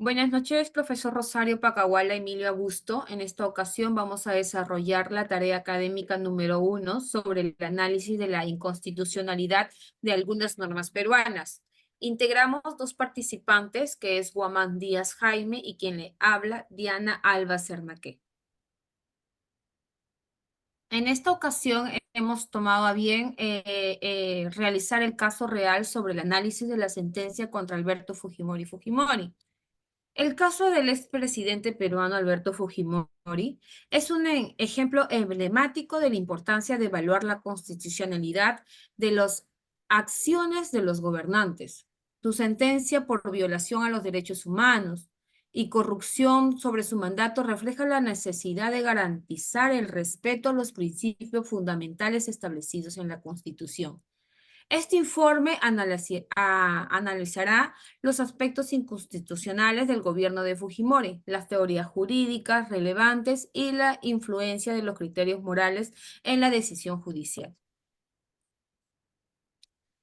Buenas noches, profesor Rosario Pacahuala, Emilio Augusto. En esta ocasión vamos a desarrollar la tarea académica número 1 sobre el análisis de la inconstitucionalidad de algunas normas peruanas. Integramos dos participantes, que es Guamán Díaz Jaime y quien le habla, Diana Alba Cernaque. En esta ocasión hemos tomado a bien realizar el caso real sobre el análisis de la sentencia contra Alberto Fujimori Fujimori. El caso del expresidente peruano Alberto Fujimori es un ejemplo emblemático de la importancia de evaluar la constitucionalidad de las acciones de los gobernantes. Su sentencia por violación a los derechos humanos y corrupción sobre su mandato refleja la necesidad de garantizar el respeto a los principios fundamentales establecidos en la Constitución. Este informe analizará los aspectos inconstitucionales del gobierno de Fujimori, las teorías jurídicas relevantes y la influencia de los criterios morales en la decisión judicial.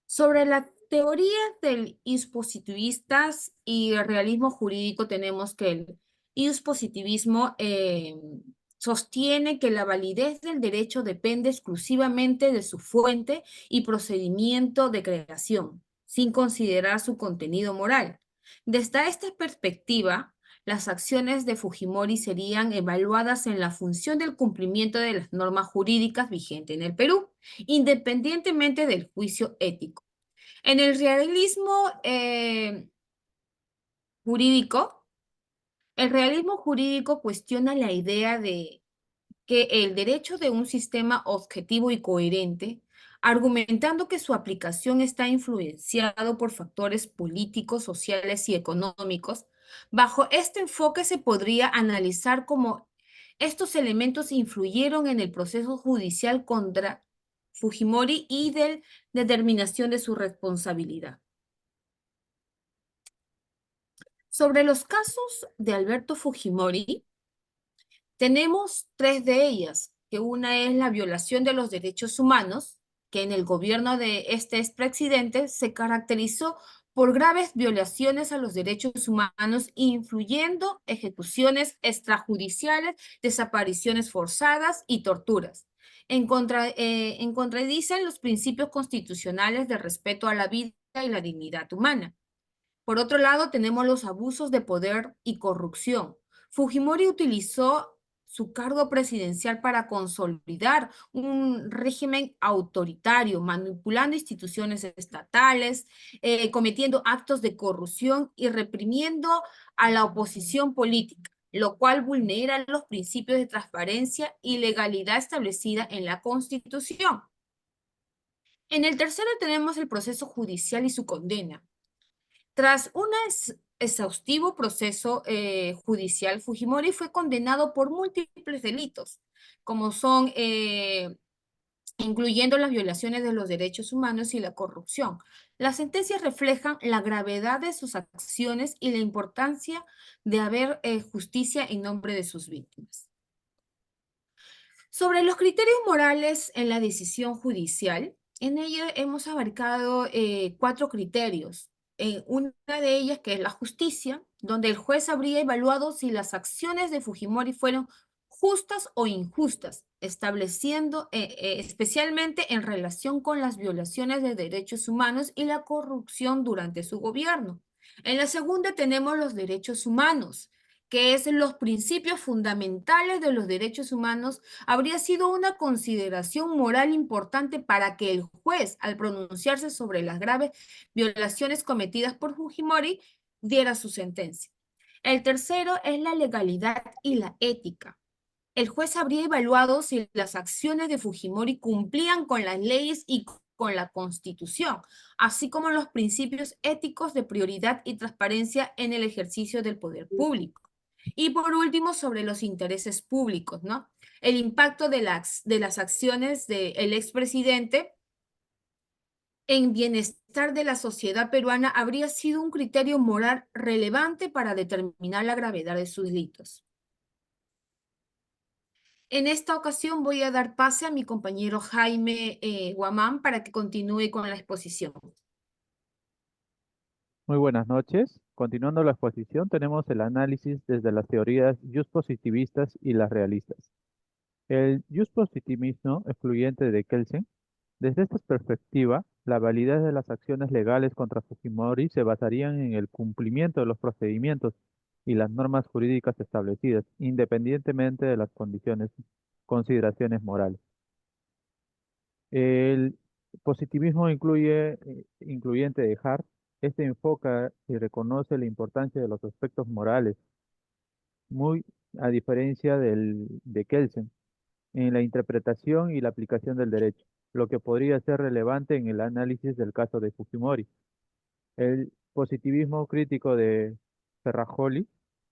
Sobre la teoría del positivistas y el realismo jurídico tenemos que el positivismo sostiene que la validez del derecho depende exclusivamente de su fuente y procedimiento de creación, sin considerar su contenido moral. Desde esta perspectiva, las acciones de Fujimori serían evaluadas en la función del cumplimiento de las normas jurídicas vigentes en el Perú, independientemente del juicio ético. En el realismo jurídico, el realismo jurídico cuestiona la idea de que el derecho de un sistema objetivo y coherente, argumentando que su aplicación está influenciado por factores políticos, sociales y económicos. Bajo este enfoque se podría analizar cómo estos elementos influyeron en el proceso judicial contra Fujimori y de determinación de su responsabilidad. Sobre los casos de Alberto Fujimori, tenemos tres de ellas, que una es la violación de los derechos humanos, que en el gobierno de este expresidente se caracterizó por graves violaciones a los derechos humanos, incluyendo ejecuciones extrajudiciales, desapariciones forzadas y torturas. Contradicen los principios constitucionales de respeto a la vida y la dignidad humana. Por otro lado, tenemos los abusos de poder y corrupción. Fujimori utilizó su cargo presidencial para consolidar un régimen autoritario, manipulando instituciones estatales, cometiendo actos de corrupción y reprimiendo a la oposición política, lo cual vulnera los principios de transparencia y legalidad establecida en la Constitución. En el tercero tenemos el proceso judicial y su condena. Tras un exhaustivo proceso judicial, Fujimori fue condenado por múltiples delitos, como son, incluyendo las violaciones de los derechos humanos y la corrupción. Las sentencias reflejan la gravedad de sus acciones y la importancia de haber justicia en nombre de sus víctimas. Sobre los criterios morales en la decisión judicial, en ella hemos abarcado 4 criterios. Una de ellas, que es la justicia, donde el juez habría evaluado si las acciones de Fujimori fueron justas o injustas, estableciendo especialmente en relación con las violaciones de derechos humanos y la corrupción durante su gobierno. En la segunda tenemos los derechos humanos, que es los principios fundamentales de los derechos humanos, habría sido una consideración moral importante para que el juez, al pronunciarse sobre las graves violaciones cometidas por Fujimori, diera su sentencia. El tercero es la legalidad y la ética. El juez habría evaluado si las acciones de Fujimori cumplían con las leyes y con la Constitución, así como los principios éticos de prioridad y transparencia en el ejercicio del poder público. Y por último, sobre los intereses públicos, ¿no? El impacto de las acciones del expresidente en bienestar de la sociedad peruana habría sido un criterio moral relevante para determinar la gravedad de sus delitos. En esta ocasión voy a dar pase a mi compañero Jaime Guamán para que continúe con la exposición. Muy buenas noches. Continuando la exposición, tenemos el análisis desde las teorías positivistas y las realistas. El positivismo excluyente de Kelsen, desde esta perspectiva, la validez de las acciones legales contra Fujimori se basarían en el cumplimiento de los procedimientos y las normas jurídicas establecidas, independientemente de las consideraciones morales. El positivismo incluyente de Hart, este enfoca y reconoce la importancia de los aspectos morales, muy a diferencia de Kelsen, en la interpretación y la aplicación del derecho, lo que podría ser relevante en el análisis del caso de Fujimori. El positivismo crítico de Ferrajoli,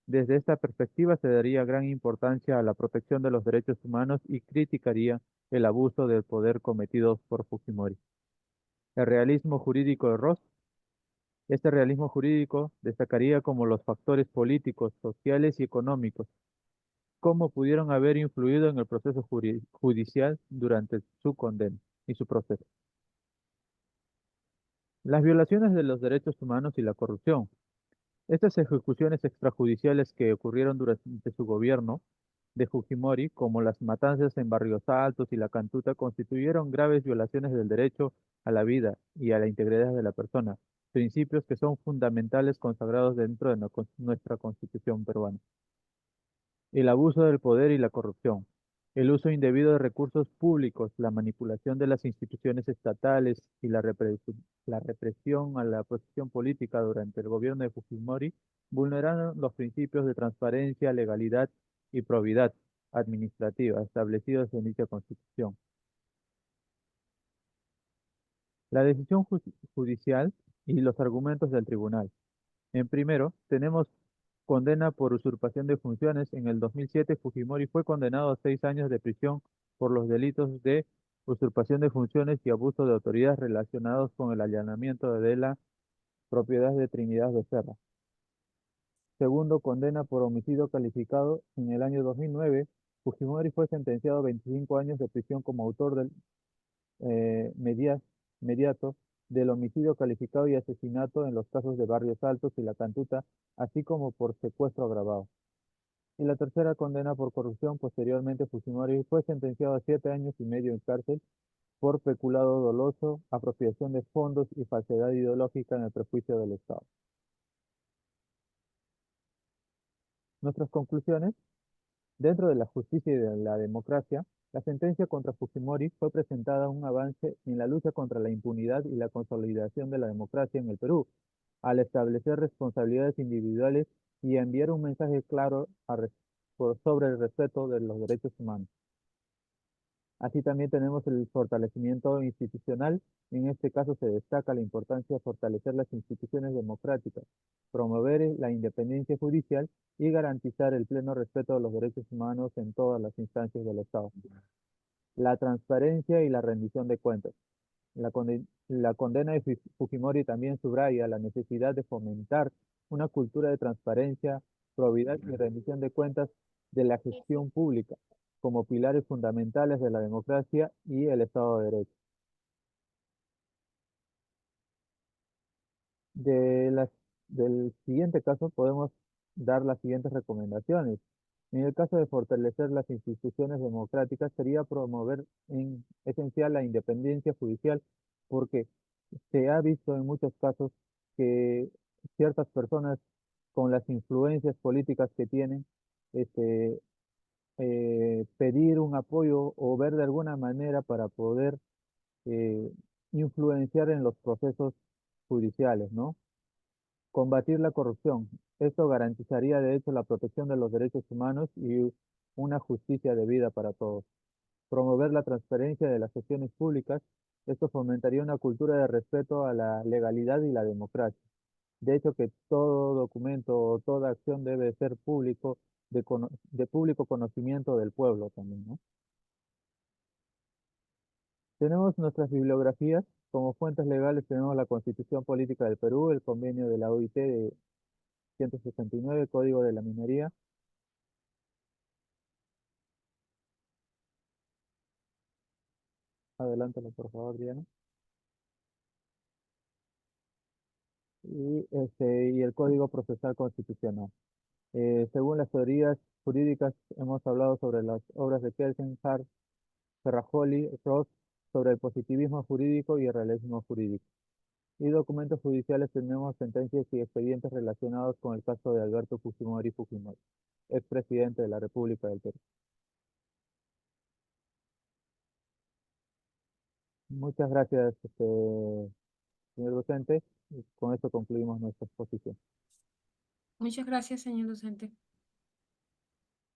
desde esta perspectiva se daría gran importancia a la protección de los derechos humanos y criticaría el abuso del poder cometido por Fujimori. El realismo jurídico de Ross, este realismo jurídico destacaría como los factores políticos, sociales y económicos, cómo pudieron haber influido en el proceso judicial durante su condena y su proceso. Las violaciones de los derechos humanos y la corrupción. Estas ejecuciones extrajudiciales que ocurrieron durante su gobierno de Fujimori, como las matanzas en Barrios Altos y la Cantuta, constituyeron graves violaciones del derecho a la vida y a la integridad de la persona, principios que son fundamentales consagrados dentro de nuestra Constitución peruana. El abuso del poder y la corrupción, el uso indebido de recursos públicos, la manipulación de las instituciones estatales y la represión a la oposición política durante el gobierno de Fujimori vulneraron los principios de transparencia, legalidad y probidad administrativa establecidos en dicha constitución. La decisión judicial y los argumentos del tribunal. En primero, tenemos condena por usurpación de funciones. En el 2007, Fujimori fue condenado a 6 años de prisión por los delitos de usurpación de funciones y abuso de autoridad relacionados con el allanamiento de la propiedad de Trinidad Becerra. Segundo, condena por homicidio calificado. En el año 2009, Fujimori fue sentenciado a 25 años de prisión como autor del eh, media- mediato del homicidio calificado y asesinato en los casos de Barrios Altos y La Cantuta, así como por secuestro agravado. Y la tercera condena por corrupción. Posteriormente, Fujimori fue sentenciado a 7 años y medio en cárcel por peculado doloso, apropiación de fondos y falsedad ideológica en el perjuicio del Estado. Nuestras conclusiones. Dentro de la justicia y de la democracia, la sentencia contra Fujimori fue presentada un avance en la lucha contra la impunidad y la consolidación de la democracia en el Perú, al establecer responsabilidades individuales y enviar un mensaje claro sobre el respeto de los derechos humanos. Así también tenemos el fortalecimiento institucional. En este caso se destaca la importancia de fortalecer las instituciones democráticas, promover la independencia judicial y garantizar el pleno respeto de los derechos humanos en todas las instancias del Estado. La transparencia y la rendición de cuentas. La condena de Fujimori también subraya la necesidad de fomentar una cultura de transparencia, probidad y rendición de cuentas de la gestión pública como pilares fundamentales de la democracia y el Estado de Derecho. De las, del siguiente caso podemos dar las siguientes recomendaciones. En el caso de fortalecer las instituciones democráticas sería promover en esencial la independencia judicial porque se ha visto en muchos casos que ciertas personas con las influencias políticas que tienen, este, pedir un apoyo o ver de alguna manera para poder eh, influenciar en los procesos judiciales, ¿no? Combatir la corrupción. Esto garantizaría de hecho la protección de los derechos humanos y una justicia debida para todos. Promover la transparencia de las gestiones públicas. Esto fomentaría una cultura de respeto a la legalidad y la democracia. De hecho, que todo documento o toda acción debe ser público, de público conocimiento del pueblo también, ¿no? Tenemos nuestras bibliografías. Como fuentes legales tenemos la Constitución Política del Perú, el convenio de la OIT de 169, Código de la Minería. Adelántalo, por favor, Diana. y el Código Procesal Constitucional. Según las teorías jurídicas, hemos hablado sobre las obras de Kelsen, Hart, Ferrajoli, Ross, sobre el positivismo jurídico y el realismo jurídico. Y documentos judiciales tenemos sentencias y expedientes relacionados con el caso de Alberto Fujimori Fujimori, expresidente de la República del Perú. Muchas gracias, señor docente. Y con esto concluimos nuestra exposición. Muchas gracias, señor docente.